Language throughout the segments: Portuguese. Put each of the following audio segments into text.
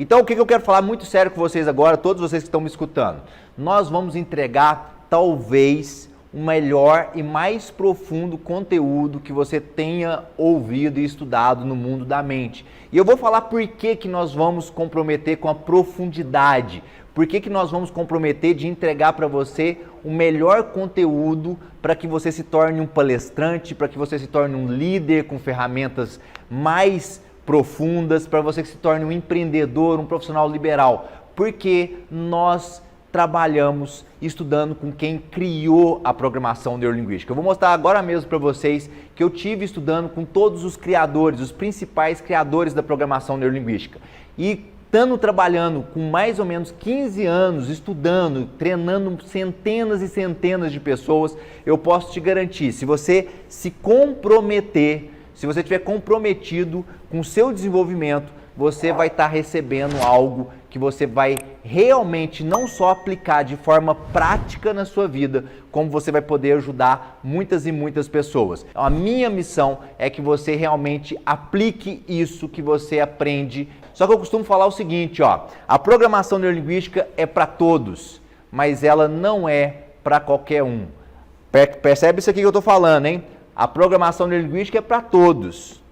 Então, o que eu quero falar muito sério com vocês agora, todos vocês que estão me escutando? Nós vamos entregar, talvez, o melhor e mais profundo conteúdo que você tenha ouvido e estudado no mundo da mente. E eu vou falar por que nós vamos comprometer com a profundidade, por que nós vamos comprometer de entregar para você o melhor conteúdo para que você se torne um palestrante, para que você se torne um líder com ferramentas mais profundas, para você que se torne um empreendedor, um profissional liberal. Porque nós trabalhamos estudando com quem criou a programação neurolinguística. Eu vou mostrar agora mesmo para vocês que eu tive estudando com todos os criadores, os principais criadores da programação neurolinguística. E estando trabalhando com mais ou menos 15 anos, estudando, treinando centenas e centenas de pessoas, eu posso te garantir, se você se comprometer, se você estiver comprometido com o seu desenvolvimento, você vai estar recebendo algo que você vai realmente não só aplicar de forma prática na sua vida, como você vai poder ajudar muitas e muitas pessoas. A minha missão é que você realmente aplique isso que você aprende. Só que eu costumo falar o seguinte, ó, a programação neurolinguística é para todos, mas ela não é para qualquer um. Percebe isso aqui que eu estou falando, hein? A programação neurolinguística é para todos,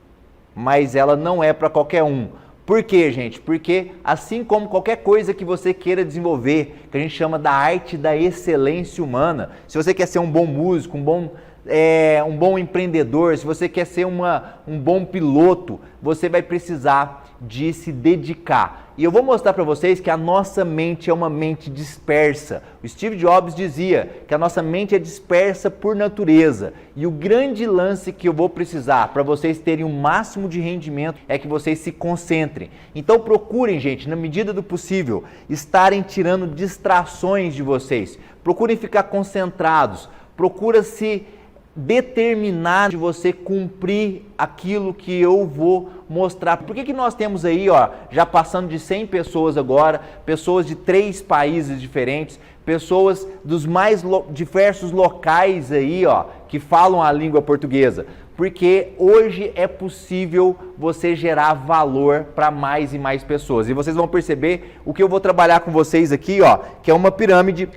mas ela não é para qualquer um. Por quê, gente? Porque assim como qualquer coisa que você queira desenvolver, que a gente chama da arte da excelência humana, se você quer ser um bom músico, um bom empreendedor, se você quer ser um bom piloto, você vai precisar de se dedicar. E eu vou mostrar para vocês que a nossa mente é uma mente dispersa. O Steve Jobs dizia que a nossa mente é dispersa por natureza. E o grande lance que eu vou precisar para vocês terem o máximo de rendimento é que vocês se concentrem. Então procurem, gente, na medida do possível, estarem tirando distrações de vocês. Procurem ficar concentrados. Procura se determinar de você cumprir aquilo que eu vou mostrar. Por que nós temos aí, ó, já passando de 100 pessoas agora, pessoas de 3 países diferentes, pessoas dos mais diversos locais aí, ó, que falam a língua portuguesa? Porque hoje é possível você gerar valor para mais e mais pessoas. E vocês vão perceber o que eu vou trabalhar com vocês aqui, ó, que é uma pirâmide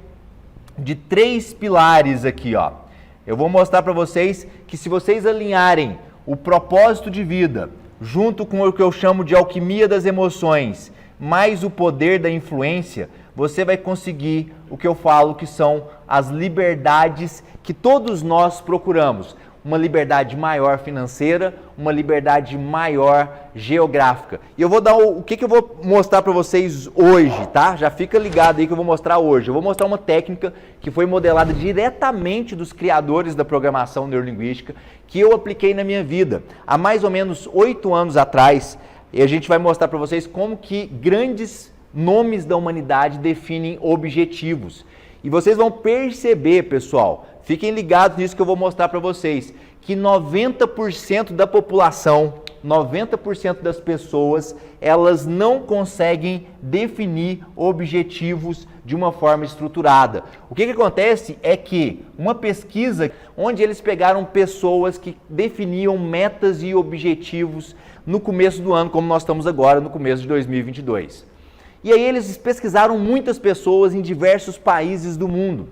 de 3 pilares aqui, ó. Eu vou mostrar para vocês que se vocês alinharem o propósito de vida junto com o que eu chamo de alquimia das emoções, mais o poder da influência, você vai conseguir o que eu falo que são as liberdades que todos nós procuramos. Uma liberdade maior financeira, uma liberdade maior geográfica. E eu vou dar o que eu vou mostrar para vocês hoje, tá? Já fica ligado aí que eu vou mostrar hoje. Eu vou mostrar uma técnica que foi modelada diretamente dos criadores da programação neurolinguística, que eu apliquei na minha vida há mais ou menos 8 anos atrás. E a gente vai mostrar para vocês como que grandes nomes da humanidade definem objetivos. E vocês vão perceber, pessoal, fiquem ligados nisso que eu vou mostrar para vocês, que 90% da população, 90% das pessoas, elas não conseguem definir objetivos de uma forma estruturada. O que acontece é que uma pesquisa onde eles pegaram pessoas que definiam metas e objetivos no começo do ano, como nós estamos agora, no começo de 2022. E aí eles pesquisaram muitas pessoas em diversos países do mundo.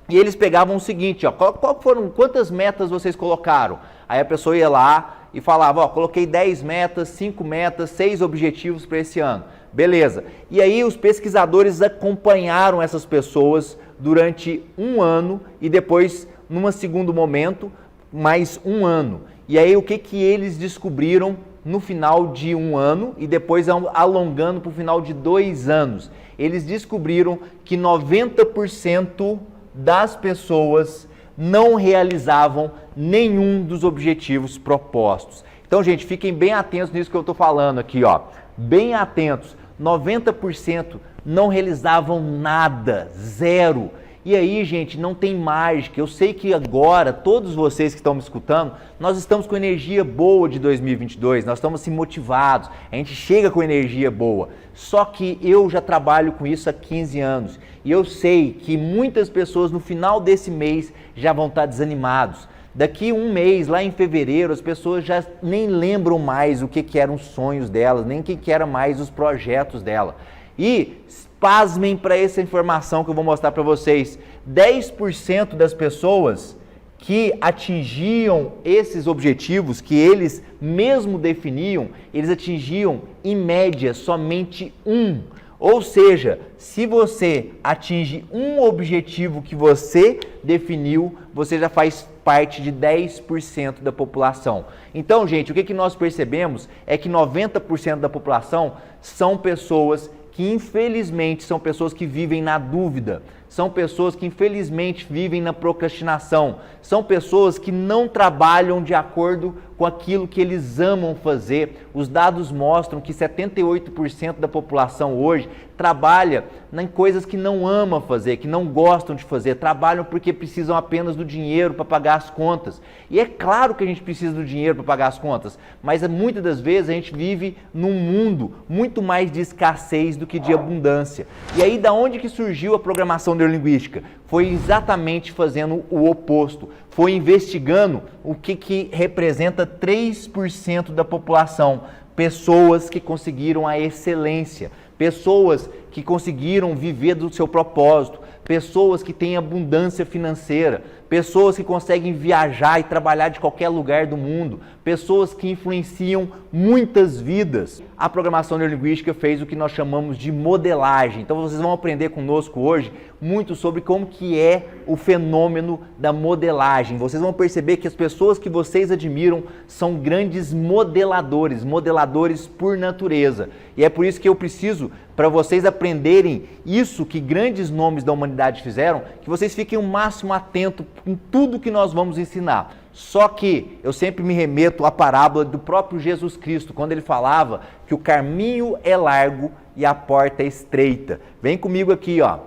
E eles pegavam o seguinte, ó, quantas metas vocês colocaram? Aí a pessoa ia lá e falava, ó, coloquei 10 metas, 5 metas, 6 objetivos para esse ano. Beleza. E aí os pesquisadores acompanharam essas pessoas durante 1 ano e depois, num segundo momento, mais 1 ano. E aí o que eles descobriram no final de 1 ano e depois alongando para o final de 2 anos? Eles descobriram que 90% das pessoas não realizavam nenhum dos objetivos propostos. Então, gente, fiquem bem atentos nisso que eu estou falando aqui, ó. Bem atentos. 90% não realizavam nada, zero. E aí, gente, não tem mágica. Eu sei que agora, todos vocês que estão me escutando, nós estamos com energia boa de 2022, nós estamos assim, motivados, a gente chega com energia boa. Só que eu já trabalho com isso há 15 anos e eu sei que muitas pessoas no final desse mês já vão estar desanimados. Daqui um mês, lá em fevereiro, as pessoas já nem lembram mais o que eram os sonhos delas, nem o que eram mais os projetos dela. E pasmem para essa informação que eu vou mostrar para vocês. 10% das pessoas que atingiam esses objetivos, que eles mesmo definiam, eles atingiam em média somente um. Ou seja, se você atinge um objetivo que você definiu, você já faz parte de 10% da população. Então, gente, o que nós percebemos é que 90% da população são pessoas que infelizmente são pessoas que vivem na dúvida, são pessoas que infelizmente vivem na procrastinação, são pessoas que não trabalham de acordo com aquilo que eles amam fazer. Os dados mostram que 78% da população hoje trabalha em coisas que não ama fazer, que não gostam de fazer, trabalham porque precisam apenas do dinheiro para pagar as contas. E é claro que a gente precisa do dinheiro para pagar as contas, mas muitas das vezes a gente vive num mundo muito mais de escassez do que de abundância. E aí da onde que surgiu a programação neurolinguística? Foi exatamente fazendo o oposto, foi investigando o que representa 3% da população, pessoas que conseguiram a excelência, pessoas que conseguiram viver do seu propósito, pessoas que têm abundância financeira, pessoas que conseguem viajar e trabalhar de qualquer lugar do mundo, pessoas que influenciam muitas vidas. A programação neurolinguística fez o que nós chamamos de modelagem. Então vocês vão aprender conosco hoje muito sobre como que é o fenômeno da modelagem. Vocês vão perceber que as pessoas que vocês admiram são grandes modeladores, modeladores por natureza. E é por isso que eu preciso, para vocês aprenderem isso que grandes nomes da humanidade fizeram, que vocês fiquem o máximo atentos em tudo que nós vamos ensinar. Só que eu sempre me remeto à parábola do próprio Jesus Cristo, quando ele falava que o caminho é largo e a porta é estreita. Vem comigo aqui, ó.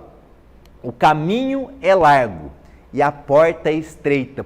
O caminho é largo e a porta é estreita.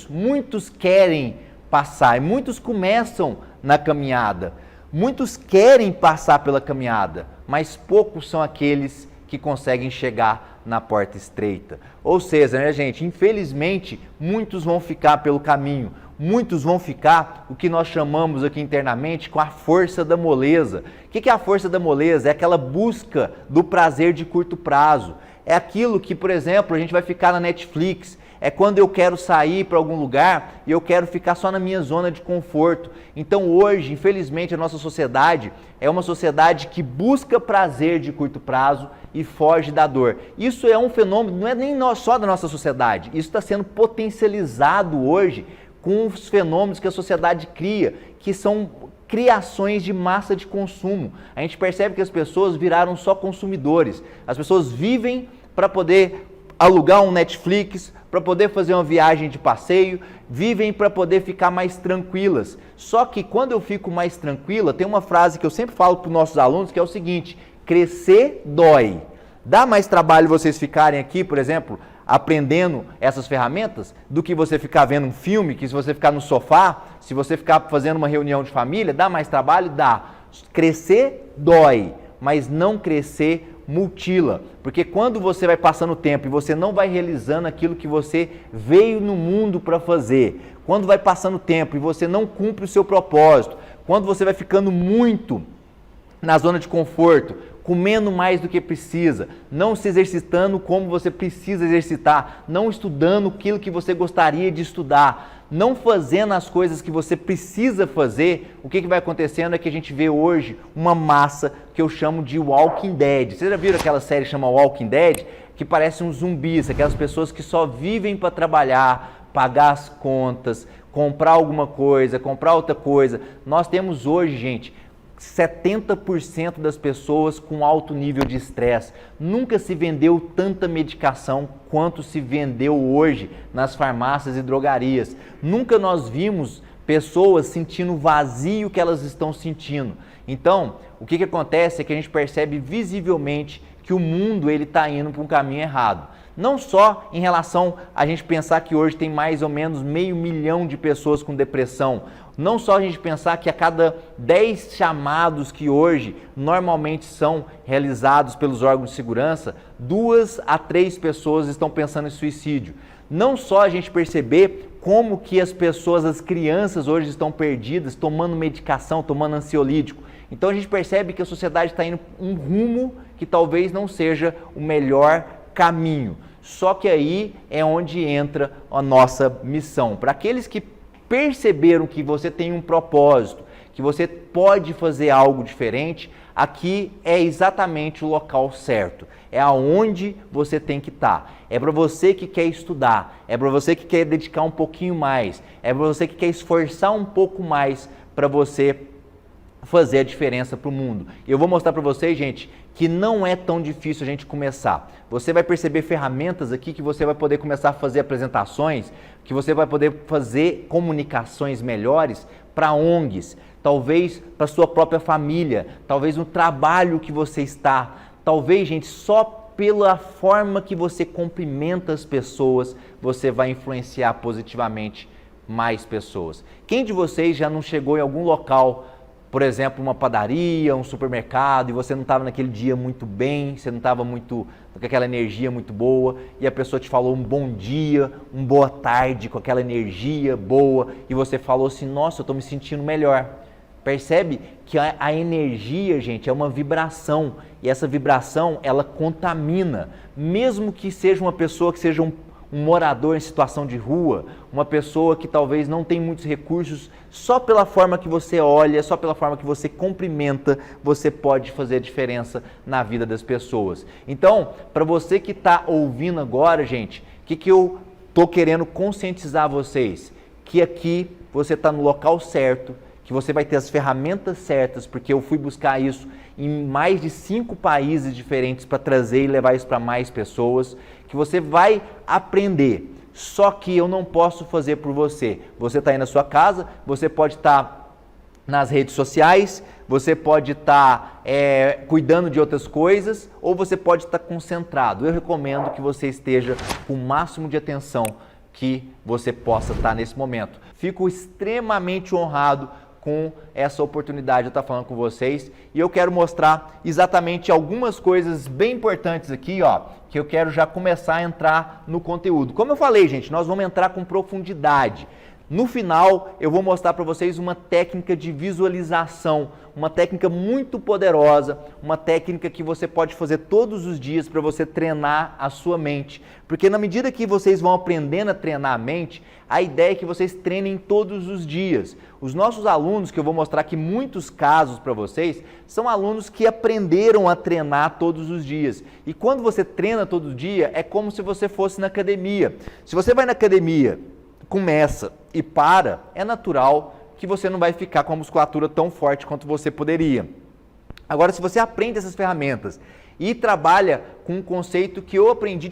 Muitos querem passar e muitos começam na caminhada. Muitos querem passar pela caminhada, mas poucos são aqueles que conseguem chegar na porta estreita. Ou seja, né, gente, infelizmente, muitos vão ficar pelo caminho, muitos vão ficar o que nós chamamos aqui internamente com a força da moleza. O que é a força da moleza? É aquela busca do prazer de curto prazo. É aquilo que, por exemplo, a gente vai ficar na Netflix. É quando eu quero sair para algum lugar e eu quero ficar só na minha zona de conforto. Então hoje, infelizmente, a nossa sociedade é uma sociedade que busca prazer de curto prazo e foge da dor. Isso é um fenômeno, não é nem só da nossa sociedade, isso está sendo potencializado hoje com os fenômenos que a sociedade cria, que são criações de massa de consumo. A gente percebe que as pessoas viraram só consumidores. As pessoas vivem para poder alugar um Netflix, para poder fazer uma viagem de passeio, vivem para poder ficar mais tranquilas. Só que quando eu fico mais tranquila, tem uma frase que eu sempre falo para os nossos alunos, que é o seguinte: crescer dói. Dá mais trabalho vocês ficarem aqui, por exemplo, aprendendo essas ferramentas, do que você ficar vendo um filme, que se você ficar no sofá, se você ficar fazendo uma reunião de família, dá mais trabalho? Dá. Crescer dói, mas não crescer mutila, porque quando você vai passando o tempo e você não vai realizando aquilo que você veio no mundo para fazer, quando vai passando o tempo e você não cumpre o seu propósito, quando você vai ficando muito na zona de conforto, comendo mais do que precisa, não se exercitando como você precisa exercitar, não estudando aquilo que você gostaria de estudar, não fazendo as coisas que você precisa fazer, o que vai acontecendo é que a gente vê hoje uma massa que eu chamo de Walking Dead. Vocês já viram aquela série que chama Walking Dead? Que parece um zumbis, aquelas pessoas que só vivem para trabalhar, pagar as contas, comprar alguma coisa, comprar outra coisa. Nós temos hoje, gente, 70% das pessoas com alto nível de estresse. Nunca se vendeu tanta medicação quanto se vendeu hoje nas farmácias e drogarias. Nunca nós vimos pessoas sentindo o vazio que elas estão sentindo. Então, o que acontece é que a gente percebe visivelmente que o mundo está indo para um caminho errado. Não só em relação a gente pensar que hoje tem mais ou menos 500 mil de pessoas com depressão, não só a gente pensar que a cada 10 chamados que hoje normalmente são realizados pelos órgãos de segurança, 2 a 3 pessoas estão pensando em suicídio. Não só a gente perceber como que as pessoas, as crianças hoje estão perdidas, tomando medicação, tomando ansiolítico. Então a gente percebe que a sociedade está indo um rumo que talvez não seja o melhor caminho. Só que aí é onde entra a nossa missão. Para aqueles que perceberam que você tem um propósito, que você pode fazer algo diferente, aqui é exatamente o local certo. É aonde você tem que estar. É para você que quer estudar, é para você que quer dedicar um pouquinho mais, é para você que quer esforçar um pouco mais para você fazer a diferença para o mundo. Eu vou mostrar para vocês, gente, que não é tão difícil a gente começar. Você vai perceber ferramentas aqui que você vai poder começar a fazer apresentações, que você vai poder fazer comunicações melhores para ONGs, talvez para sua própria família, talvez no trabalho que você está, talvez, gente, só pela forma que você cumprimenta as pessoas, você vai influenciar positivamente mais pessoas. Quem de vocês já não chegou em algum local, por exemplo, uma padaria, um supermercado, e você não estava naquele dia muito bem, você não estava muito com aquela energia muito boa, e a pessoa te falou um bom dia, uma boa tarde, com aquela energia boa, e você falou assim, nossa, eu estou me sentindo melhor. Percebe que a energia, gente, é uma vibração, e essa vibração, ela contamina, mesmo que seja uma pessoa que seja um morador em situação de rua, uma pessoa que talvez não tem muitos recursos, só pela forma que você olha, só pela forma que você cumprimenta, você pode fazer a diferença na vida das pessoas. Então, para você que está ouvindo agora, gente, o que eu estou querendo conscientizar vocês? Que aqui você está no local certo, que você vai ter as ferramentas certas, porque eu fui buscar isso em mais de 5 países diferentes para trazer e levar isso para mais pessoas, que você vai aprender, só que eu não posso fazer por você. Você está aí na sua casa, você pode estar nas redes sociais, você pode estar cuidando de outras coisas, ou você pode estar concentrado. Eu recomendo que você esteja com o máximo de atenção que você possa estar nesse momento. Fico extremamente honrado com essa oportunidade de estar falando com vocês, e eu quero mostrar exatamente algumas coisas bem importantes aqui, ó, que eu quero já começar a entrar no conteúdo. Como eu falei, gente, nós vamos entrar com profundidade. No final, eu vou mostrar para vocês uma técnica de visualização, uma técnica muito poderosa, uma técnica que você pode fazer todos os dias para você treinar a sua mente. Porque na medida que vocês vão aprendendo a treinar a mente, a ideia é que vocês treinem todos os dias. Os nossos alunos, que eu vou mostrar aqui muitos casos para vocês, são alunos que aprenderam a treinar todos os dias. E quando você treina todo dia, é como se você fosse na academia. Se você vai na academia, começa e para, é natural que você não vai ficar com a musculatura tão forte quanto você poderia. Agora, se você aprende essas ferramentas e trabalha com um conceito que eu aprendi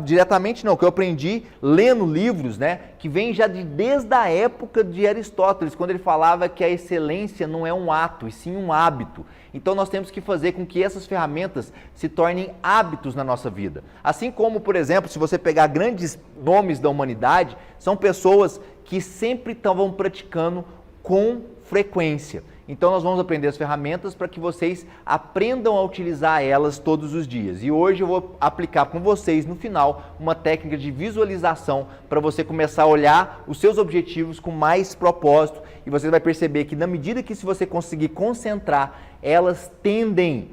diretamente não, que eu aprendi lendo livros, né, que vem já desde a época de Aristóteles, quando ele falava que a excelência não é um ato, e sim um hábito. Então nós temos que fazer com que essas ferramentas se tornem hábitos na nossa vida. Assim como, por exemplo, se você pegar grandes nomes da humanidade, são pessoas que sempre estavam praticando com frequência. Então nós vamos aprender as ferramentas para que vocês aprendam a utilizar elas todos os dias. E hoje eu vou aplicar com vocês no final uma técnica de visualização para você começar a olhar os seus objetivos com mais propósito, e você vai perceber que na medida que se você conseguir concentrar, elas tendem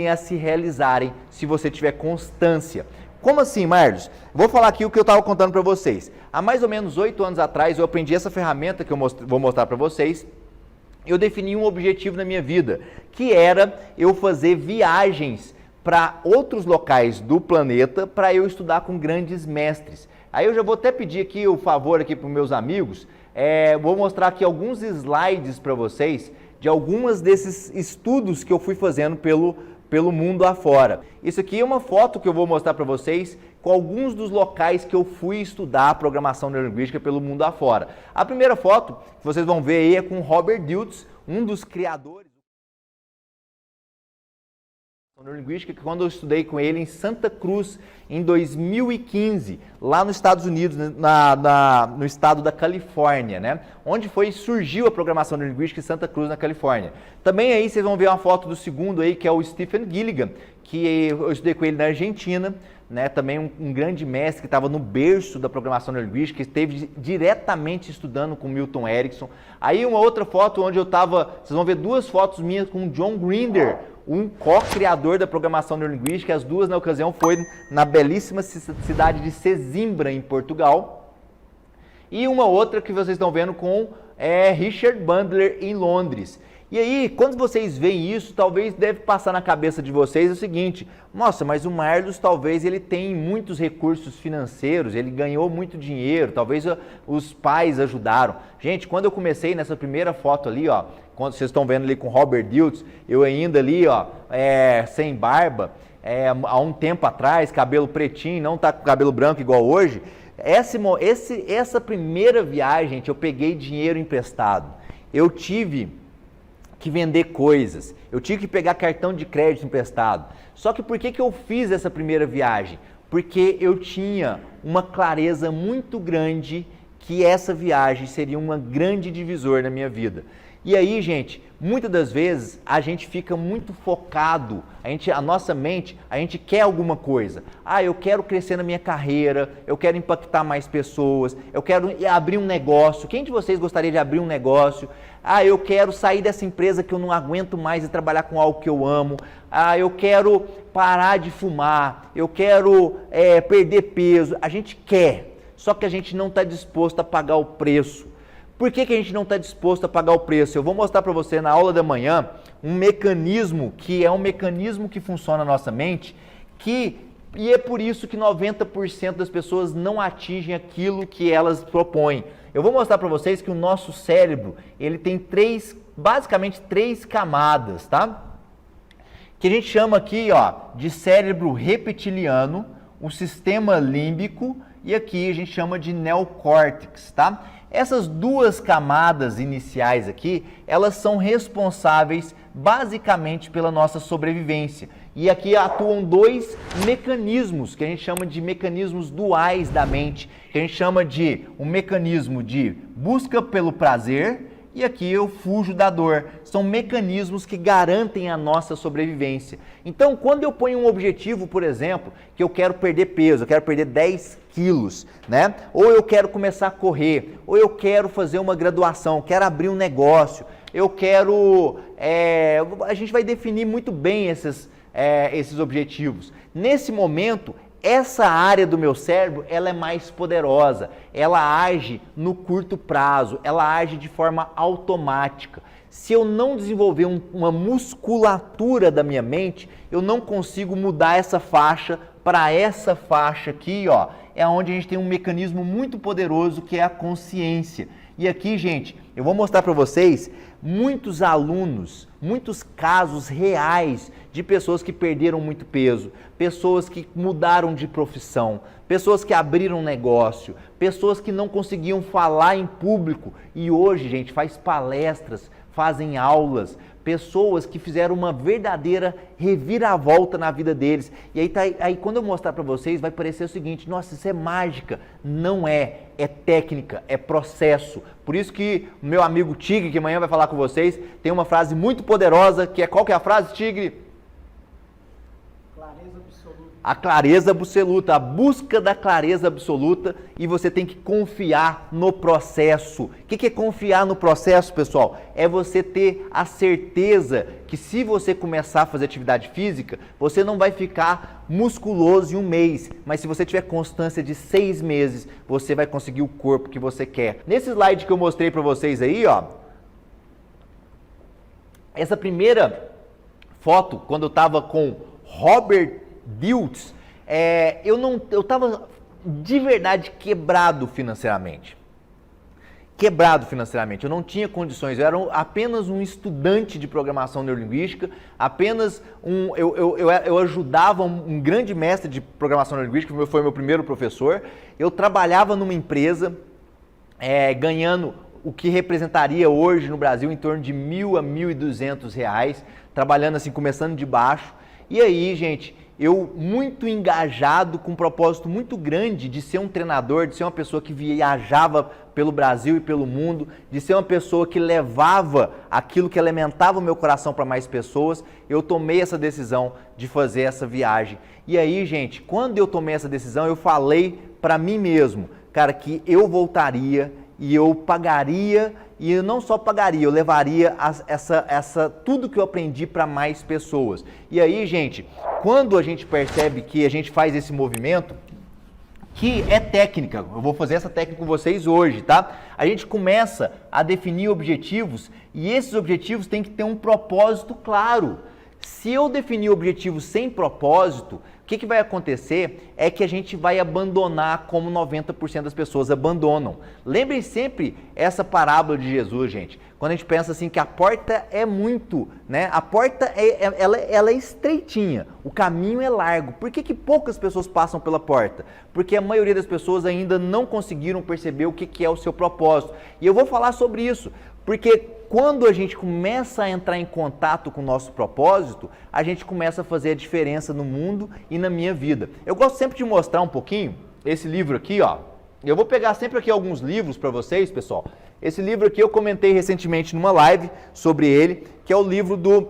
a se realizarem se você tiver constância. Como assim, Marlos? Vou falar aqui o que eu estava contando para vocês. Há mais ou menos 8 anos atrás eu aprendi essa ferramenta que eu vou mostrar para vocês. Eu defini um objetivo na minha vida, que era eu fazer viagens para outros locais do planeta para eu estudar com grandes mestres. Aí eu já vou até pedir aqui o favor aqui para os meus amigos, vou mostrar aqui alguns slides para vocês de algumas desses estudos que eu fui fazendo pelo mundo afora. Isso aqui é uma foto que eu vou mostrar para vocês com alguns dos locais que eu fui estudar a programação neurolinguística pelo mundo afora. A primeira foto que vocês vão ver aí é com Robert Dilts, um dos criadores da neurolinguística, que quando eu estudei com ele em Santa Cruz, em 2015, lá nos Estados Unidos, no estado da Califórnia, né? Onde surgiu a programação neurolinguística em Santa Cruz, na Califórnia. Também aí vocês vão ver uma foto do segundo aí, que é o Stephen Gilligan, que eu estudei com ele na Argentina. né, também um grande mestre que estava no berço da programação neurolinguística, que esteve diretamente estudando com Milton Erickson. Aí uma outra foto onde eu estava, vocês vão ver duas fotos minhas com o John Grinder, um co-criador da programação neurolinguística. As duas na ocasião foi na belíssima cidade de Sesimbra, em Portugal. E uma outra que vocês estão vendo com Richard Bandler, em Londres. E aí, quando vocês veem isso, talvez deve passar na cabeça de vocês o seguinte: nossa, mas o Marlos talvez ele tem muitos recursos financeiros, ele ganhou muito dinheiro, talvez os pais ajudaram. Gente, quando eu comecei nessa primeira foto ali, ó, quando vocês estão vendo ali com Robert Dilts, eu ainda ali, ó, sem barba, há um tempo atrás, cabelo pretinho, não tá com cabelo branco igual hoje. Essa primeira viagem, gente, eu peguei dinheiro emprestado. Eu tive que vender coisas, eu tive que pegar cartão de crédito emprestado. Só que por que eu fiz essa primeira viagem? Porque eu tinha uma clareza muito grande que essa viagem seria um grande divisor na minha vida. E aí, gente, muitas das vezes a gente fica muito focado, a nossa mente, a gente quer alguma coisa. Ah, eu quero crescer na minha carreira, eu quero impactar mais pessoas, eu quero abrir um negócio. Quem de vocês gostaria de abrir um negócio? Ah, eu quero sair dessa empresa que eu não aguento mais e trabalhar com algo que eu amo. Ah, eu quero parar de fumar, eu quero perder peso. A gente quer, só que a gente não está disposto a pagar o preço. Por que a gente não está disposto a pagar o preço? Eu vou mostrar para você na aula da manhã um mecanismo que é um mecanismo que funciona na nossa mente, e é por isso que 90% das pessoas não atingem aquilo que elas propõem. Eu vou mostrar para vocês que o nosso cérebro, ele tem basicamente três camadas, tá? Que a gente chama aqui, ó, de cérebro reptiliano, o sistema límbico, e aqui a gente chama de neocórtex, tá? Essas duas camadas iniciais aqui, elas são responsáveis basicamente pela nossa sobrevivência. E aqui atuam dois mecanismos, que a gente chama de mecanismos duais da mente, que a gente chama de um mecanismo de busca pelo prazer, e aqui eu fujo da dor. São mecanismos que garantem a nossa sobrevivência. Então, quando eu ponho um objetivo, por exemplo, que eu quero perder peso, eu quero perder 10 quilos, né? Ou eu quero começar a correr, ou eu quero fazer uma graduação, quero abrir um negócio, eu quero... a gente vai definir muito bem esses objetivos. Nesse momento, essa área do meu cérebro, ela é mais poderosa, ela age no curto prazo, ela age de forma automática. Se eu não desenvolver uma musculatura da minha mente, eu não consigo mudar essa faixa para essa faixa aqui, ó, é onde a gente tem um mecanismo muito poderoso que é a consciência. E aqui, gente, eu vou mostrar para vocês muitos alunos, muitos casos reais de pessoas que perderam muito peso, pessoas que mudaram de profissão, pessoas que abriram negócio, pessoas que não conseguiam falar em público e hoje, gente, faz palestras, fazem aulas, pessoas que fizeram uma verdadeira reviravolta na vida deles. E aí quando eu mostrar para vocês, vai parecer o seguinte: nossa, isso é mágica. Não é, é técnica, é processo. Por isso que o meu amigo Tigre, que amanhã vai falar com vocês, tem uma frase muito poderosa, que é, qual que é a frase, Tigre? Clareza absoluta. A clareza absoluta, a busca da clareza absoluta, e você tem que confiar no processo. O que é confiar no processo, pessoal? É você ter a certeza que se você começar a fazer atividade física, você não vai ficar musculoso em um mês, mas se você tiver constância de 6 meses, você vai conseguir o corpo que você quer. Nesse slide que eu mostrei para vocês aí, ó, essa primeira foto, quando eu estava com Robert Dilts, eu estava de verdade quebrado financeiramente. Eu não tinha condições, eu era apenas um estudante de programação neurolinguística, eu ajudava um grande mestre de programação neurolinguística, que foi meu primeiro professor. Eu trabalhava numa empresa ganhando o que representaria hoje no Brasil em torno de R$1.000 a R$1.200, trabalhando assim, começando de baixo. E aí, gente, eu muito engajado, com um propósito muito grande de ser um treinador, de ser uma pessoa que viajava pelo Brasil e pelo mundo, de ser uma pessoa que levava aquilo que alimentava o meu coração para mais pessoas, eu tomei essa decisão de fazer essa viagem. E aí, gente, quando eu tomei essa decisão, eu falei para mim mesmo, cara, que eu voltaria e eu pagaria, e eu não só pagaria, eu levaria tudo que eu aprendi para mais pessoas. E aí, gente, quando a gente percebe que a gente faz esse movimento, que é técnica, eu vou fazer essa técnica com vocês hoje, tá? A gente começa a definir objetivos e esses objetivos têm que ter um propósito claro. Se eu definir objetivos sem propósito, o que vai acontecer é que a gente vai abandonar como 90% das pessoas abandonam. Lembrem sempre essa parábola de Jesus, gente. Quando a gente pensa assim que a porta é muito, né? A porta ela é estreitinha, o caminho é largo. Por que poucas pessoas passam pela porta? Porque a maioria das pessoas ainda não conseguiram perceber o que é o seu propósito. E eu vou falar sobre isso, porque quando a gente começa a entrar em contato com o nosso propósito, a gente começa a fazer a diferença no mundo e na minha vida. Eu gosto sempre de mostrar um pouquinho esse livro aqui, ó. Eu vou pegar sempre aqui alguns livros para vocês, pessoal. Esse livro aqui eu comentei recentemente numa live sobre ele, que é o livro do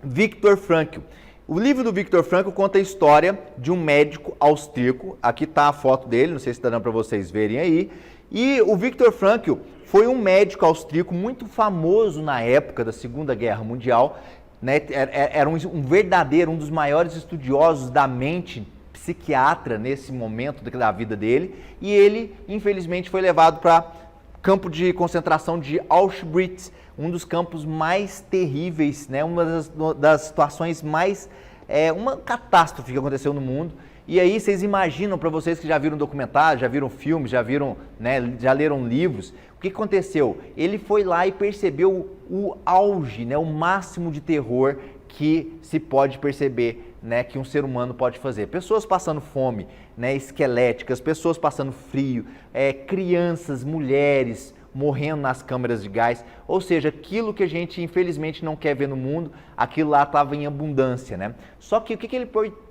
Viktor Frankl. O livro do Viktor Frankl conta a história de um médico austríaco. Aqui está a foto dele, não sei se está dando para vocês verem aí. E o Viktor Frankl foi um médico austríaco muito famoso na época da Segunda Guerra Mundial, né? Era um verdadeiro, um dos maiores estudiosos da mente, psiquiatra nesse momento da vida dele, e ele, infelizmente, foi levado para campo de concentração de Auschwitz, um dos campos mais terríveis, né? Uma das situações mais... uma catástrofe que aconteceu no mundo. E aí vocês imaginam, para vocês que já viram documentário, já viram filmes, já viram, né, já leram livros, o que aconteceu? Ele foi lá e percebeu o auge, né, o máximo de terror que se pode perceber, né, que um ser humano pode fazer. Pessoas passando fome, né, esqueléticas, pessoas passando frio, crianças, mulheres morrendo nas câmeras de gás, ou seja, aquilo que a gente infelizmente não quer ver no mundo, aquilo lá estava em abundância, né? Só que o que ele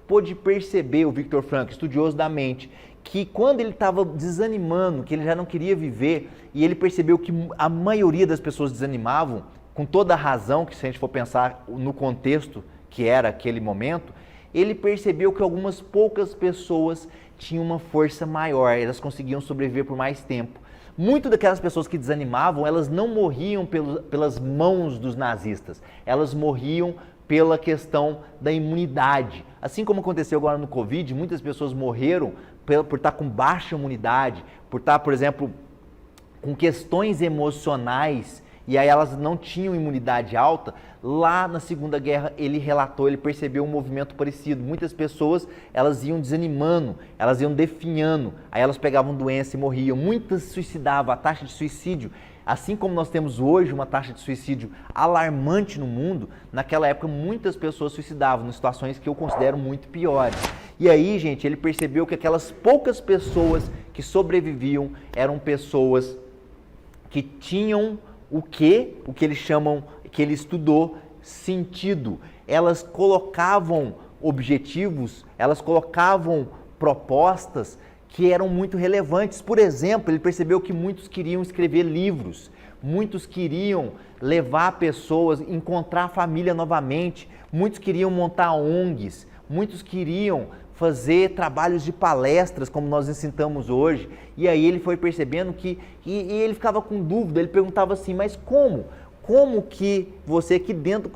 pôde perceber, o Viktor Frankl, estudioso da mente, que quando ele estava desanimando, que ele já não queria viver, e ele percebeu que a maioria das pessoas desanimavam, com toda a razão, que se a gente for pensar no contexto que era aquele momento, ele percebeu que algumas poucas pessoas tinham uma força maior, elas conseguiam sobreviver por mais tempo. Muitas daquelas pessoas que desanimavam, elas não morriam pelas mãos dos nazistas, elas morriam pela questão da imunidade. Assim como aconteceu agora no Covid, muitas pessoas morreram por estar com baixa imunidade, por estar, por exemplo, com questões emocionais, e aí elas não tinham imunidade alta. Lá na Segunda Guerra ele relatou, ele percebeu um movimento parecido. Muitas pessoas, elas iam desanimando, elas iam definhando, aí elas pegavam doença e morriam. Muitas se suicidavam, a taxa de suicídio, assim como nós temos hoje uma taxa de suicídio alarmante no mundo, naquela época muitas pessoas suicidavam, em situações que eu considero muito piores. E aí, gente, ele percebeu que aquelas poucas pessoas que sobreviviam eram pessoas que tinham o que eles chamam, que ele estudou, sentido. Elas colocavam objetivos, elas colocavam propostas que eram muito relevantes. Por exemplo, ele percebeu que muitos queriam escrever livros, muitos queriam levar pessoas, encontrar a família novamente, muitos queriam montar ONGs, muitos queriam fazer trabalhos de palestras, como nós ensinamos hoje. E aí ele foi percebendo que e ele ficava com dúvida, ele perguntava assim, mas como? Como que você aqui dentro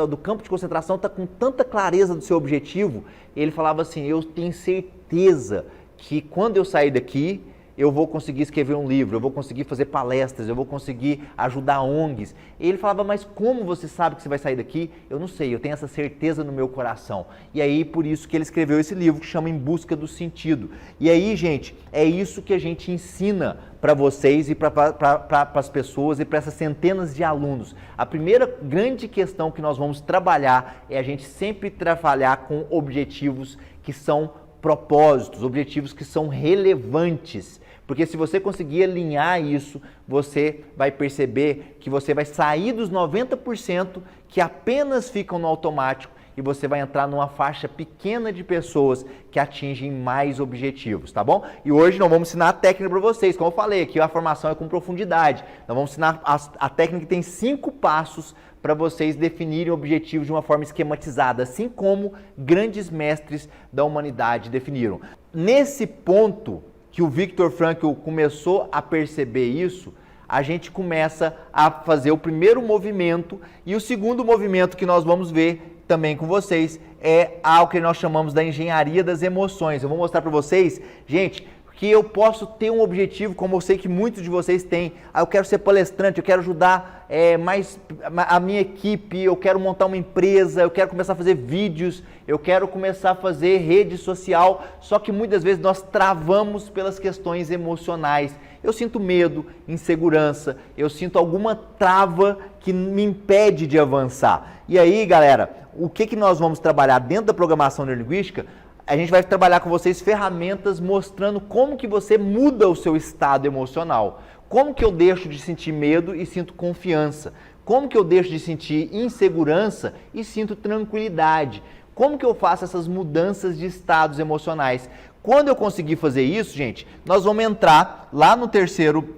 do campo de concentração está com tanta clareza do seu objetivo? Ele falava assim, eu tenho certeza que quando eu sair daqui, eu vou conseguir escrever um livro, eu vou conseguir fazer palestras, eu vou conseguir ajudar ONGs. E ele falava, mas como você sabe que você vai sair daqui? Eu não sei, eu tenho essa certeza no meu coração. E aí, por isso que ele escreveu esse livro que chama Em Busca do Sentido. E aí, gente, é isso que a gente ensina para vocês e para as pessoas e para essas centenas de alunos. A primeira grande questão que nós vamos trabalhar é a gente sempre trabalhar com objetivos que são propósitos, objetivos que são relevantes. Porque se você conseguir alinhar isso, você vai perceber que você vai sair dos 90% que apenas ficam no automático e você vai entrar numa faixa pequena de pessoas que atingem mais objetivos, tá bom? E hoje nós vamos ensinar a técnica para vocês, como eu falei, aqui a formação é com profundidade. Nós vamos ensinar a técnica que tem 5 passos para vocês definirem objetivos de uma forma esquematizada, assim como grandes mestres da humanidade definiram. Nesse ponto que o Viktor Frankl começou a perceber isso, a gente começa a fazer o primeiro movimento, e o segundo movimento que nós vamos ver também com vocês é algo que nós chamamos da engenharia das emoções. Eu vou mostrar para vocês, gente, que eu posso ter um objetivo, como eu sei que muitos de vocês têm. Eu quero ser palestrante, eu quero ajudar mais a minha equipe, eu quero montar uma empresa, eu quero começar a fazer vídeos, eu quero começar a fazer rede social, só que muitas vezes nós travamos pelas questões emocionais. Eu sinto medo, insegurança, eu sinto alguma trava que me impede de avançar. E aí, galera, o que nós vamos trabalhar dentro da programação neurolinguística? A gente vai trabalhar com vocês ferramentas mostrando como que você muda o seu estado emocional. Como que eu deixo de sentir medo e sinto confiança? Como que eu deixo de sentir insegurança e sinto tranquilidade? Como que eu faço essas mudanças de estados emocionais? Quando eu conseguir fazer isso, gente, nós vamos entrar lá no terceiro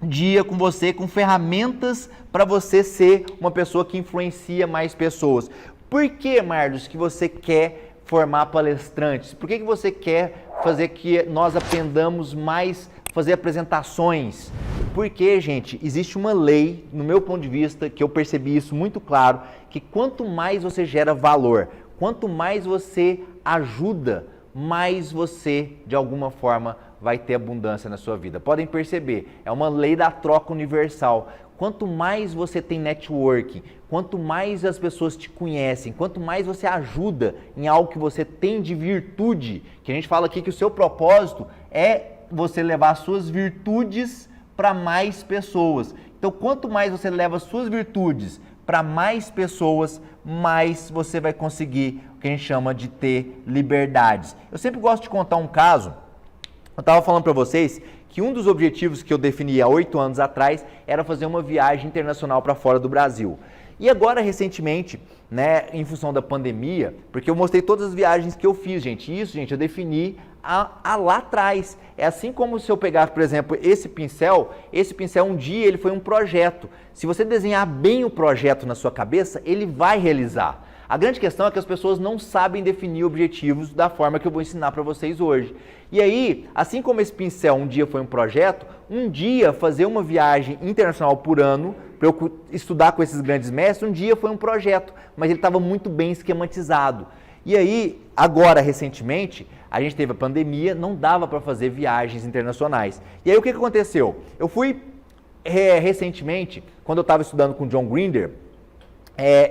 dia com você, com ferramentas para você ser uma pessoa que influencia mais pessoas. Por que, Marlos, que você quer formar palestrantes? Por que você quer fazer que nós aprendamos mais, fazer apresentações? Porque, gente, existe uma lei, no meu ponto de vista, que eu percebi isso muito claro, que quanto mais você gera valor, quanto mais você ajuda, mais você, de alguma forma, vai ter abundância na sua vida. Podem perceber, é uma lei da troca universal. Quanto mais você tem networking, quanto mais as pessoas te conhecem, quanto mais você ajuda em algo que você tem de virtude, que a gente fala aqui que o seu propósito é você levar as suas virtudes para mais pessoas. Então, quanto mais você leva as suas virtudes para mais pessoas, mais você vai conseguir o que a gente chama de ter liberdades. Eu sempre gosto de contar um caso. Eu estava falando para vocês que um dos objetivos que eu defini há 8 anos atrás era fazer uma viagem internacional para fora do Brasil. E agora, recentemente, né, em função da pandemia, porque eu mostrei todas as viagens que eu fiz, gente. Isso, gente, eu defini lá atrás. É assim como se eu pegar, por exemplo, esse pincel um dia ele foi um projeto. Se você desenhar bem o projeto na sua cabeça, ele vai realizar. A grande questão é que as pessoas não sabem definir objetivos da forma que eu vou ensinar para vocês hoje. E aí, assim como esse pincel um dia foi um projeto, um dia fazer uma viagem internacional por ano, para eu estudar com esses grandes mestres, um dia foi um projeto, mas ele estava muito bem esquematizado. E aí, agora, recentemente, a gente teve a pandemia, não dava para fazer viagens internacionais. E aí, o que aconteceu? Eu fui, recentemente, quando eu estava estudando com o John Grinder,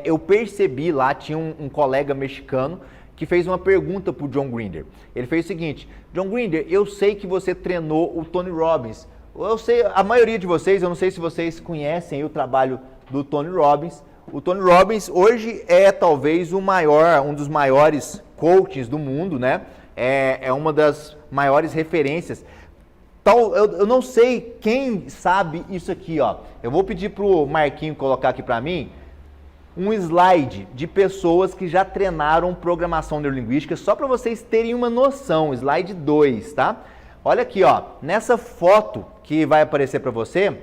eu percebi lá, tinha um colega mexicano que fez uma pergunta para o John Grinder. Ele fez o seguinte: John Grinder, eu sei que você treinou o Tony Robbins. Eu sei, a maioria de vocês, eu não sei se vocês conhecem o trabalho do Tony Robbins. O Tony Robbins hoje é talvez um dos maiores coaches do mundo, né? É uma das maiores referências. Eu não sei quem sabe isso aqui, ó. Eu vou pedir para o Marquinho colocar aqui para mim um slide de pessoas que já treinaram programação neurolinguística, só para vocês terem uma noção, slide 2, tá? Olha aqui, ó, nessa foto que vai aparecer para você,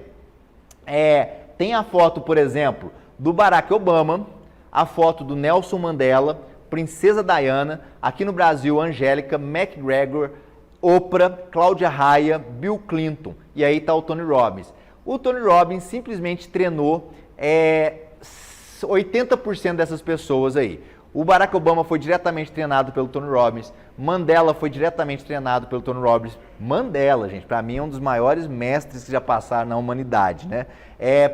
tem a foto, por exemplo, do Barack Obama, a foto do Nelson Mandela, Princesa Diana, aqui no Brasil, Angélica, McGregor, Oprah, Cláudia Raia, Bill Clinton, e aí está o Tony Robbins. O Tony Robbins simplesmente treinou 80% dessas pessoas aí. O Barack Obama foi diretamente treinado pelo Tony Robbins. Mandela foi diretamente treinado pelo Tony Robbins. Mandela, gente, para mim é um dos maiores mestres que já passaram na humanidade, né?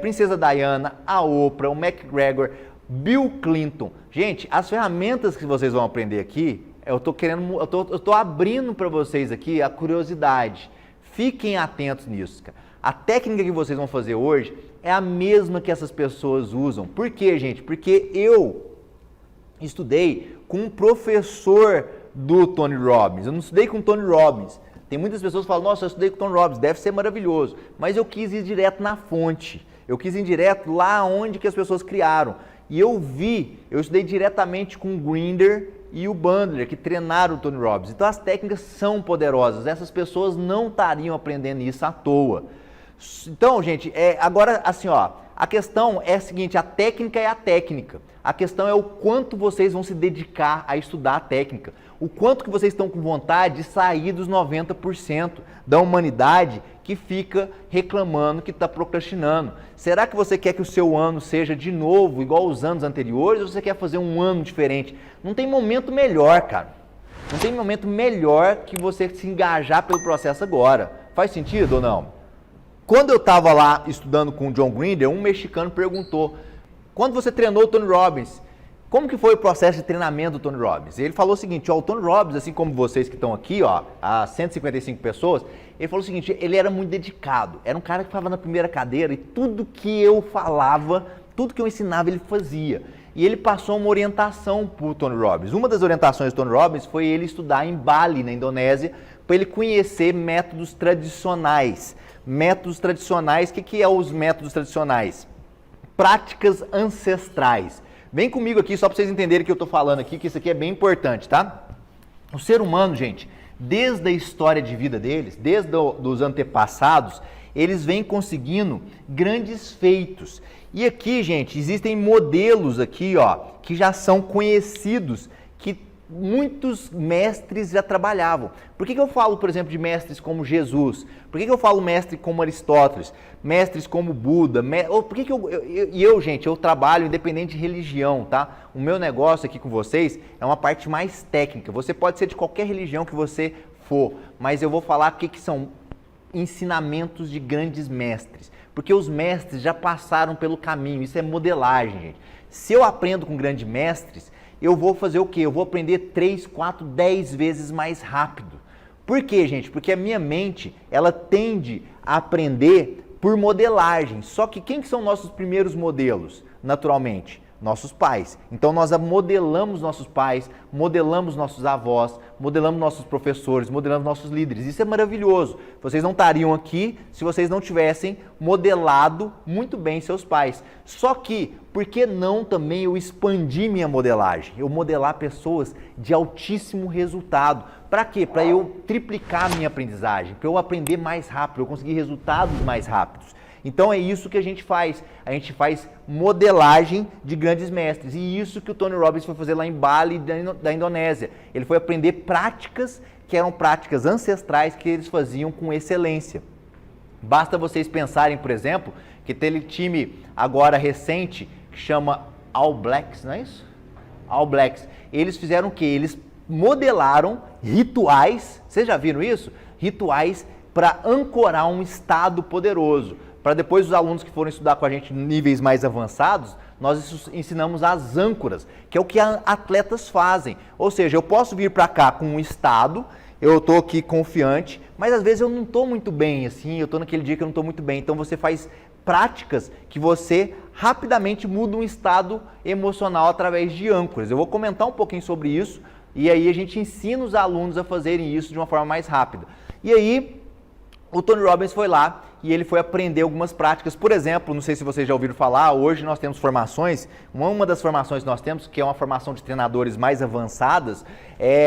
Princesa Diana, a Oprah, o McGregor, Bill Clinton. Gente, as ferramentas que vocês vão aprender aqui, eu tô abrindo para vocês aqui a curiosidade. Fiquem atentos nisso, cara. A técnica que vocês vão fazer hoje é a mesma que essas pessoas usam. Por quê, gente? Porque eu estudei com um professor do Tony Robbins. Eu não estudei com o Tony Robbins. Tem muitas pessoas que falam, nossa, eu estudei com o Tony Robbins, deve ser maravilhoso. Mas eu quis ir direto na fonte. Eu quis ir direto lá onde que as pessoas criaram. E eu estudei diretamente com o Grinder e o Bandler, que treinaram o Tony Robbins. Então as técnicas são poderosas, essas pessoas não estariam aprendendo isso à toa. Então, gente, agora assim, ó, a questão é a seguinte, a técnica é a técnica. A questão é o quanto vocês vão se dedicar a estudar a técnica. O quanto que vocês estão com vontade de sair dos 90% da humanidade que fica reclamando, que está procrastinando. Será que você quer que o seu ano seja de novo igual aos anos anteriores ou você quer fazer um ano diferente? Não tem momento melhor, cara. Não tem momento melhor que você se engajar pelo processo agora. Faz sentido ou não? Quando eu estava lá estudando com o John Grinder, um mexicano perguntou: quando você treinou o Tony Robbins, como que foi o processo de treinamento do Tony Robbins? Ele falou o seguinte, ó, o Tony Robbins, assim como vocês que estão aqui, ó, as 155 pessoas, ele falou o seguinte, ele era muito dedicado, era um cara que ficava na primeira cadeira e tudo que eu falava, tudo que eu ensinava, ele fazia. E ele passou uma orientação para o Tony Robbins. Uma das orientações do Tony Robbins foi ele estudar em Bali, na Indonésia, para ele conhecer métodos tradicionais. Métodos tradicionais, o que é os métodos tradicionais? Práticas ancestrais. Vem comigo aqui só para vocês entenderem o que eu estou falando aqui, que isso aqui é bem importante, tá? O ser humano, gente, desde a história de vida deles, desde os antepassados, eles vêm conseguindo grandes feitos. E aqui, gente, existem modelos aqui, ó, que já são conhecidos, que muitos mestres já trabalhavam. Por que eu falo, por exemplo, de mestres como Jesus? Por que eu falo mestre como Aristóteles? Mestres como Buda? Por que gente, eu trabalho independente de religião, tá? O meu negócio aqui com vocês é uma parte mais técnica. Você pode ser de qualquer religião que você for, mas eu vou falar o que são ensinamentos de grandes mestres. Porque os mestres já passaram pelo caminho, isso é modelagem, gente. Se eu aprendo com grandes mestres, eu vou fazer o quê? Eu vou aprender 3, 4, 10 vezes mais rápido. Por quê, gente? Porque a minha mente, ela tende a aprender por modelagem. Só que quem que são nossos primeiros modelos, naturalmente? Nossos pais. Então nós modelamos nossos pais, modelamos nossos avós, modelamos nossos professores, modelamos nossos líderes. Isso é maravilhoso. Vocês não estariam aqui se vocês não tivessem modelado muito bem seus pais. Só que, por que não também eu expandir minha modelagem? Eu modelar pessoas de altíssimo resultado. Para quê? Para eu triplicar minha aprendizagem, para eu aprender mais rápido, eu conseguir resultados mais rápidos. Então é isso que a gente faz modelagem de grandes mestres, e isso que o Tony Robbins foi fazer lá em Bali, da Indonésia. Ele foi aprender práticas que eram práticas ancestrais que eles faziam com excelência. Basta vocês pensarem, por exemplo, que tem time agora recente que chama All Blacks, não é isso? All Blacks. Eles fizeram o quê? Eles modelaram rituais, vocês já viram isso? Rituais para ancorar um estado poderoso. Para depois os alunos que forem estudar com a gente em níveis mais avançados, nós ensinamos as âncoras, que é o que atletas fazem. Ou seja, eu posso vir para cá com um estado, eu estou aqui confiante, mas às vezes eu não estou muito bem, assim, eu estou naquele dia que eu não estou muito bem. Então você faz práticas que você rapidamente muda um estado emocional através de âncoras. Eu vou comentar um pouquinho sobre isso e aí a gente ensina os alunos a fazerem isso de uma forma mais rápida. E aí o Tony Robbins foi lá e ele foi aprender algumas práticas. Por exemplo, não sei se vocês já ouviram falar, hoje nós temos formações, uma das formações que nós temos, que é uma formação de treinadores mais avançadas,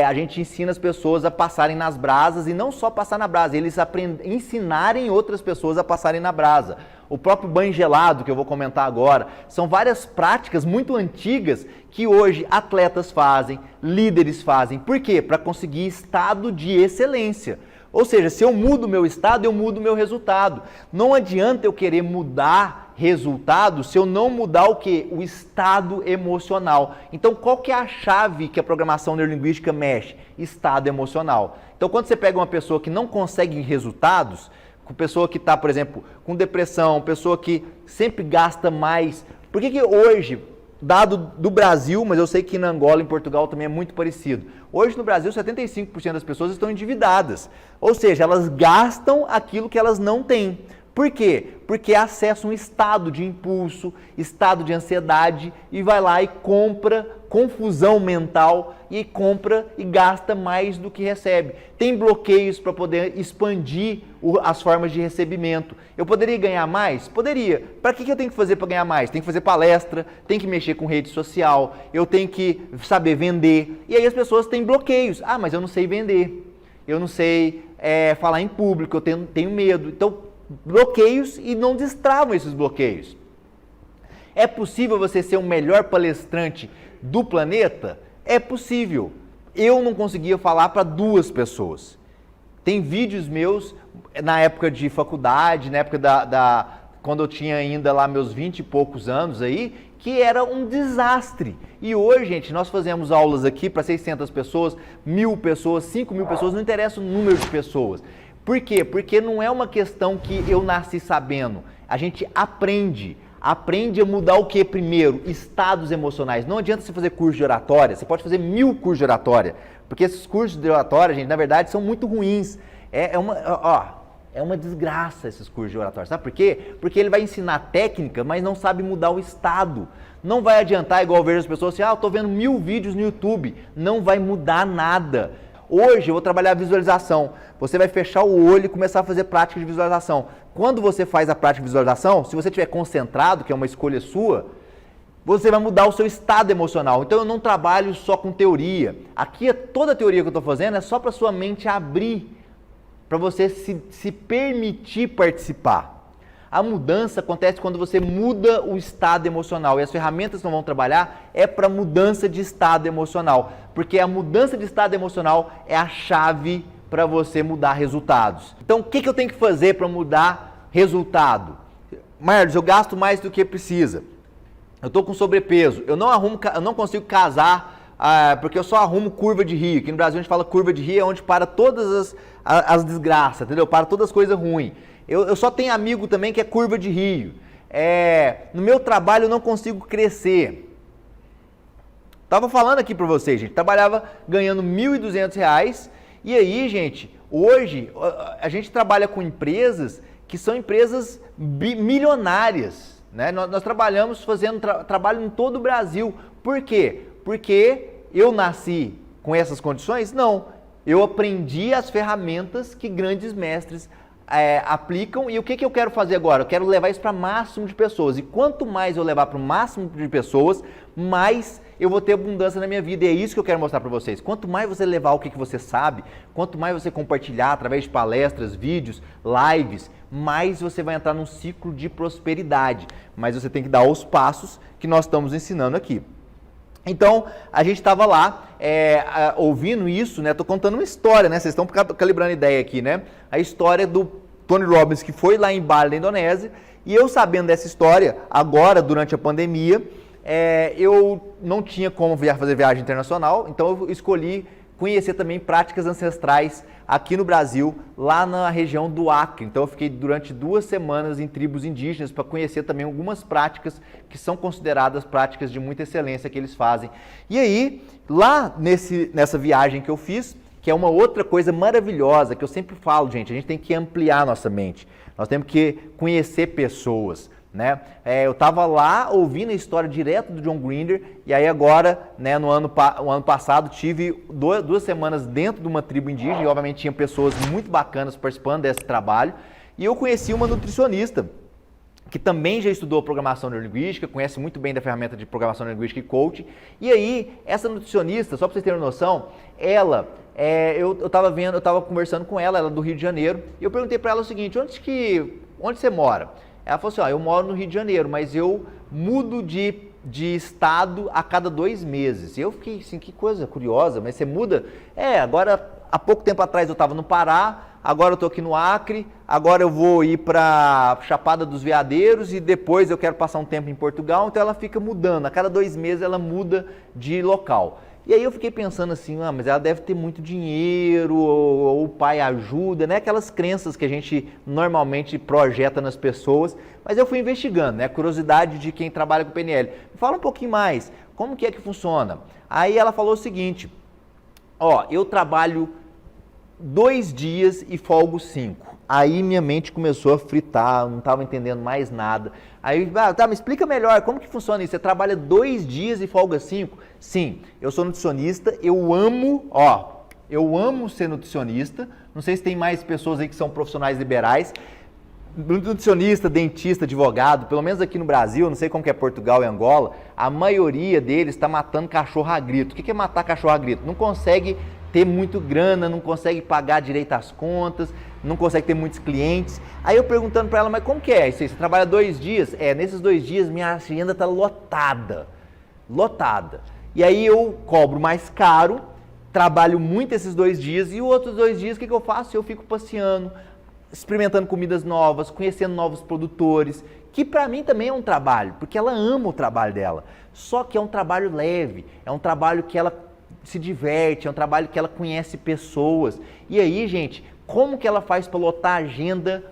a gente ensina as pessoas a passarem nas brasas, e não só passar na brasa, eles ensinarem outras pessoas a passarem na brasa. O próprio banho gelado, que eu vou comentar agora, são várias práticas muito antigas que hoje atletas fazem, líderes fazem. Por quê? Para conseguir estado de excelência. Ou seja, se eu mudo o meu estado, eu mudo o meu resultado. Não adianta eu querer mudar resultado se eu não mudar o quê? O estado emocional. Então, qual que é a chave que a programação neurolinguística mexe? Estado emocional. Então, quando você pega uma pessoa que não consegue resultados, com pessoa que está, por exemplo, com depressão, pessoa que sempre gasta mais. Por que hoje, dado do Brasil, mas eu sei que na Angola e em Portugal também é muito parecido. Hoje no Brasil, 75% das pessoas estão endividadas. Ou seja, elas gastam aquilo que elas não têm. Por quê? Porque acessa um estado de impulso, estado de ansiedade e vai lá e compra confusão mental e compra e gasta mais do que recebe. Tem bloqueios para poder expandir as formas de recebimento. Eu poderia ganhar mais? Poderia. Para que eu tenho que fazer para ganhar mais? Tem que fazer palestra, tem que mexer com rede social, eu tenho que saber vender. E aí as pessoas têm bloqueios. Ah, mas eu não sei vender, eu não sei falar em público, eu tenho medo. Então, bloqueios e não destravam esses bloqueios. É possível você ser o melhor palestrante do planeta? É possível. Eu não conseguia falar para 2 pessoas. Tem vídeos meus na época de faculdade, na época quando eu tinha ainda lá meus 20 e poucos anos aí, que era um desastre. E hoje, gente, nós fazemos aulas aqui para 600 pessoas, 1.000 pessoas, 5.000 pessoas, não interessa o número de pessoas. Por quê? Porque não é uma questão que eu nasci sabendo. A gente aprende a mudar o que primeiro? Estados emocionais. Não adianta você fazer curso de oratória, você pode fazer 1000 cursos de oratória, porque esses cursos de oratória, gente, na verdade, são muito ruins. É uma desgraça esses cursos de oratória. Sabe por quê? Porque ele vai ensinar técnica, mas não sabe mudar o estado. Não vai adiantar, igual eu vejo as pessoas assim, eu estou vendo 1000 vídeos no YouTube. Não vai mudar nada. Hoje eu vou trabalhar a visualização. Você vai fechar o olho e começar a fazer prática de visualização. Quando você faz a prática de visualização, se você estiver concentrado, que é uma escolha sua, você vai mudar o seu estado emocional. Então eu não trabalho só com teoria. Aqui toda a teoria que eu estou fazendo é só para sua mente abrir, para você se permitir participar. A mudança acontece quando você muda o estado emocional e as ferramentas que nós vamos trabalhar é para mudança de estado emocional, porque a mudança de estado emocional é a chave para você mudar resultados. Então, o que eu tenho que fazer para mudar resultado? Marlos, eu gasto mais do que precisa. Eu estou com sobrepeso. Eu não consigo casar porque eu só arrumo curva de rio. Aqui no Brasil a gente fala curva de rio, é onde para todas as desgraças, entendeu? Para todas as coisas ruins. Eu só tenho amigo também que é curva de rio. No meu trabalho eu não consigo crescer. Tava falando aqui para vocês, gente. Trabalhava ganhando R$ 1.200. E aí, gente, hoje a gente trabalha com empresas que são empresas milionárias, né? Nós trabalhamos fazendo trabalho em todo o Brasil. Por quê? Porque eu nasci com essas condições? Não. Eu aprendi as ferramentas que grandes mestres aplicam. E o que eu quero fazer agora? Eu quero levar isso para o máximo de pessoas. E quanto mais eu levar para o máximo de pessoas, mais eu vou ter abundância na minha vida. E é isso que eu quero mostrar para vocês. Quanto mais você levar o que você sabe, quanto mais você compartilhar através de palestras, vídeos, lives, mais você vai entrar num ciclo de prosperidade. Mas você tem que dar os passos que nós estamos ensinando aqui. Então, a gente estava lá ouvindo isso, né? Estou contando uma história, né? Vocês estão calibrando a ideia aqui, né? A história do Tony Robbins, que foi lá em Bali, na Indonésia, e eu sabendo dessa história, agora, durante a pandemia, eu não tinha como fazer viagem internacional, então eu escolhi conhecer também práticas ancestrais aqui no Brasil, lá na região do Acre. Então eu fiquei durante 2 semanas em tribos indígenas para conhecer também algumas práticas que são consideradas práticas de muita excelência que eles fazem. E aí, lá nessa viagem que eu fiz, que é uma outra coisa maravilhosa, que eu sempre falo, gente, a gente tem que ampliar nossa mente, nós temos que conhecer pessoas, né? Eu estava lá ouvindo a história direto do John Grinder, e aí agora, né, no ano passado, tive 2 semanas dentro de uma tribo indígena, e obviamente tinha pessoas muito bacanas participando desse trabalho, e eu conheci uma nutricionista, que também já estudou programação neurolinguística, conhece muito bem da ferramenta de programação neurolinguística e coaching, e aí, essa nutricionista, só para vocês terem uma noção, ela... eu estava conversando com ela é do Rio de Janeiro, e eu perguntei para ela o seguinte: onde você mora? Ela falou assim: eu moro no Rio de Janeiro, mas eu mudo de estado a cada 2 meses. E eu fiquei assim, que coisa curiosa, mas você muda? Agora, há pouco tempo atrás eu estava no Pará, agora eu estou aqui no Acre, agora eu vou ir para Chapada dos Veadeiros e depois eu quero passar um tempo em Portugal, então ela fica mudando, a cada 2 meses ela muda de local. E aí eu fiquei pensando assim, mas ela deve ter muito dinheiro, ou o pai ajuda, né? Aquelas crenças que a gente normalmente projeta nas pessoas. Mas eu fui investigando, né? A curiosidade de quem trabalha com PNL. Fala um pouquinho mais, como que é que funciona? Aí ela falou o seguinte: eu trabalho 2 dias e folgo 5. Aí minha mente começou a fritar, não estava entendendo mais nada. Aí, tá, me explica melhor, como que funciona isso? Você trabalha 2 dias e folga 5? Sim, eu sou nutricionista, eu amo ser nutricionista. Não sei se tem mais pessoas aí que são profissionais liberais. Nutricionista, dentista, advogado, pelo menos aqui no Brasil, não sei como que é Portugal e Angola, a maioria deles está matando cachorro a grito. O que é matar cachorro a grito? Não consegue ter muito grana, não consegue pagar direito às contas, não consegue ter muitos clientes. Aí eu perguntando para ela, mas como que é isso aí? Você trabalha 2 dias? Nesses 2 dias minha agenda está lotada. E aí eu cobro mais caro, trabalho muito esses 2 dias e os outros 2 dias o que eu faço? Eu fico passeando, experimentando comidas novas, conhecendo novos produtores, que para mim também é um trabalho, porque ela ama o trabalho dela. Só que é um trabalho leve, é um trabalho que ela se diverte, é um trabalho que ela conhece pessoas. E aí, gente, como que ela faz para lotar a agenda,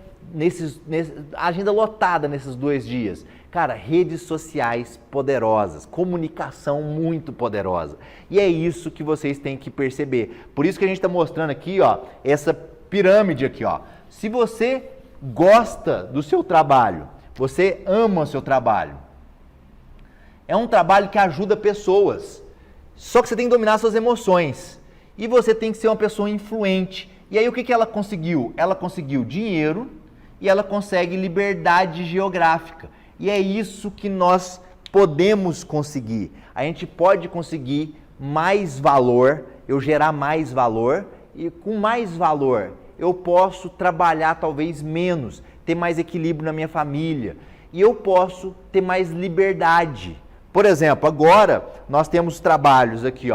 a agenda lotada nesses 2 dias? Cara, redes sociais poderosas, comunicação muito poderosa. E é isso que vocês têm que perceber. Por isso que a gente está mostrando aqui, essa pirâmide aqui, Se você gosta do seu trabalho, você ama o seu trabalho, é um trabalho que ajuda pessoas. Só que você tem que dominar suas emoções. E você tem que ser uma pessoa influente. E aí o que ela conseguiu? Ela conseguiu dinheiro e ela consegue liberdade geográfica. E é isso que nós podemos conseguir. A gente pode conseguir mais valor, eu gerar mais valor, e com mais valor eu posso trabalhar talvez menos, ter mais equilíbrio na minha família. E eu posso ter mais liberdade. Por exemplo, agora nós temos trabalhos aqui,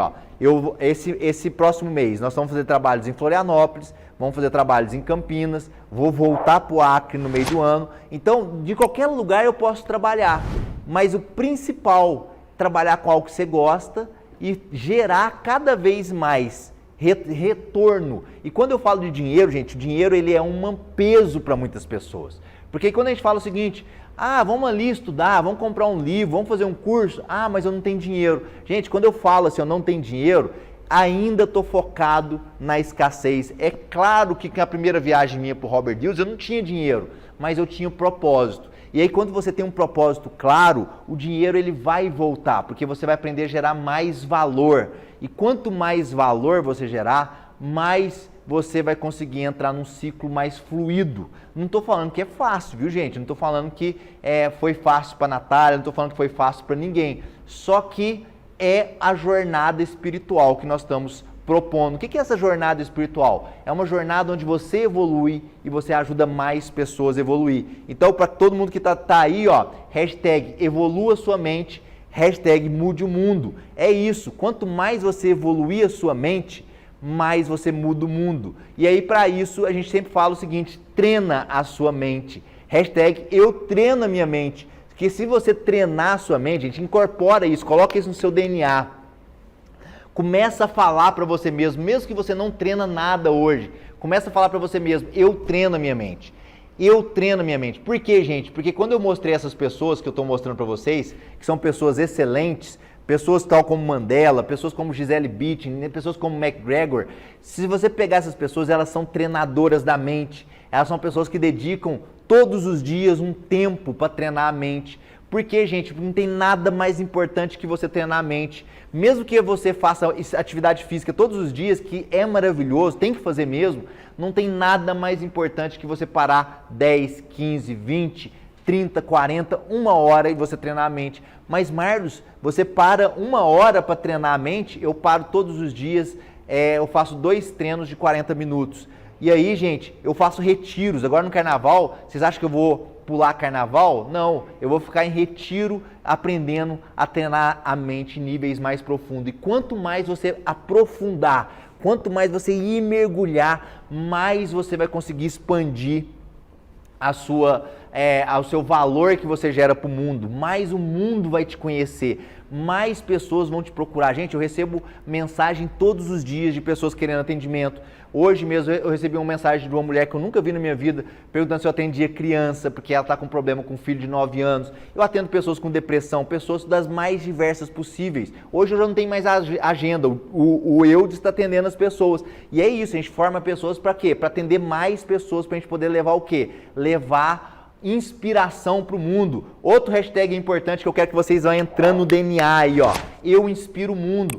esse próximo mês nós vamos fazer trabalhos em Florianópolis, vamos fazer trabalhos em Campinas, vou voltar para o Acre no meio do ano. Então, de qualquer lugar eu posso trabalhar, mas o principal, trabalhar com algo que você gosta e gerar cada vez mais retorno. E quando eu falo de dinheiro, gente, o dinheiro ele é um peso para muitas pessoas. Porque quando a gente fala o seguinte, vamos ali estudar, vamos comprar um livro, vamos fazer um curso, mas eu não tenho dinheiro. Gente, quando eu falo assim, eu não tenho dinheiro, ainda estou focado na escassez. É claro que na primeira viagem minha para o Robert Dills eu não tinha dinheiro, mas eu tinha um propósito. E aí quando você tem um propósito claro, o dinheiro ele vai voltar, porque você vai aprender a gerar mais valor. E quanto mais valor você gerar, mais você vai conseguir entrar num ciclo mais fluido. Não estou falando que é fácil, viu, gente? Não estou falando que foi fácil para a Natália, não estou falando que foi fácil para ninguém. Só que é a jornada espiritual que nós estamos propondo. O que é essa jornada espiritual? É uma jornada onde você evolui e você ajuda mais pessoas a evoluir. Então, para todo mundo que tá aí, hashtag evolua sua mente, hashtag mude o mundo. É isso. Quanto mais você evoluir a sua mente, mais você muda o mundo. E aí, para isso, a gente sempre fala o seguinte, treina a sua mente. Hashtag eu treino a minha mente. Porque se você treinar a sua mente, a gente incorpora isso, coloca isso no seu DNA. Começa a falar para você mesmo que você não treina nada hoje. Começa a falar para você mesmo, eu treino a minha mente. Eu treino a minha mente. Por quê, gente? Porque quando eu mostrei essas pessoas que eu estou mostrando para vocês, que são pessoas excelentes, pessoas tal como Mandela, pessoas como Gisele Bündchen, pessoas como McGregor, se você pegar essas pessoas, elas são treinadoras da mente. Elas são pessoas que dedicam todos os dias um tempo para treinar a mente. Porque, gente, não tem nada mais importante que você treinar a mente. Mesmo que você faça atividade física todos os dias, que é maravilhoso, tem que fazer mesmo, não tem nada mais importante que você parar 10, 15, 20, 30, 40, 1 hora e você treinar a mente. Mas, Marlos, você para 1 hora para treinar a mente, eu paro todos os dias, eu faço 2 treinos de 40 minutos. E aí, gente, eu faço retiros. Agora no carnaval, vocês acham que eu vou pular carnaval? Não, eu vou ficar em retiro aprendendo a treinar a mente em níveis mais profundos. E quanto mais você aprofundar, quanto mais você ir mergulhar, mais você vai conseguir expandir a sua ao seu valor que você gera para o mundo, mais o mundo vai te conhecer, mais pessoas vão te procurar. Gente, eu recebo mensagem todos os dias de pessoas querendo atendimento. Hoje mesmo eu recebi uma mensagem de uma mulher que eu nunca vi na minha vida, perguntando se eu atendia criança, porque ela está com problema com um filho de 9 anos. Eu atendo pessoas com depressão, pessoas das mais diversas possíveis. Hoje eu já não tenho mais agenda, o Eudes está atendendo as pessoas. E é isso, a gente forma pessoas para quê? Para atender mais pessoas, para a gente poder levar o quê? Levar inspiração para o mundo. Outro hashtag importante que eu quero que vocês vão entrando no DNA aí, ó. Eu inspiro o mundo.